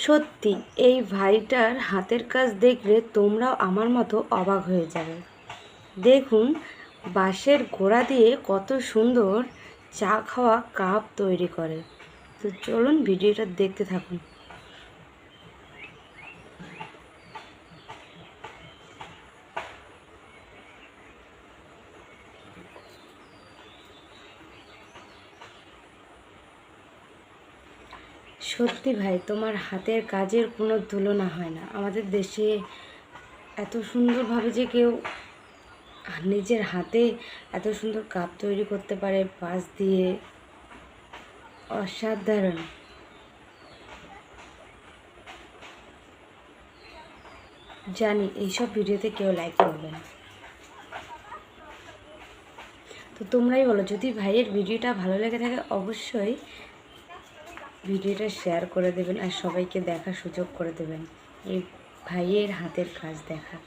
সত্যি এই ভাইটার হাতের কাজ দেখলে তোমরাও আমার মতো অবাক হয়ে যাবে। দেখুন বাঁশের গোড়া দিয়ে কত সুন্দর চা খাওয়া কাপ তৈরি করে। তো চলুন ভিডিওটা দেখতে থাকুন। সত্যি ভাই, তোমার হাতের কাজের কোনো তুলনা হয় না। আমাদের দেশে এত সুন্দরভাবে যে কেউ নিজের হাতে এত সুন্দর কাপ তৈরি করতে পারে বাঁশ দিয়ে, অসাধারণ। জানি এইসব ভিডিওতে কেউ লাইক করবে না, তো তোমরাই বলো। যদি ভাইয়ের ভিডিওটা ভালো লেগে থাকে অবশ্যই ভিডিওটা শেয়ার করে দেবেন আর সবাইকে দেখার সুযোগ করে দেবেন এই ভাইয়ের হাতের কাজ দেখার।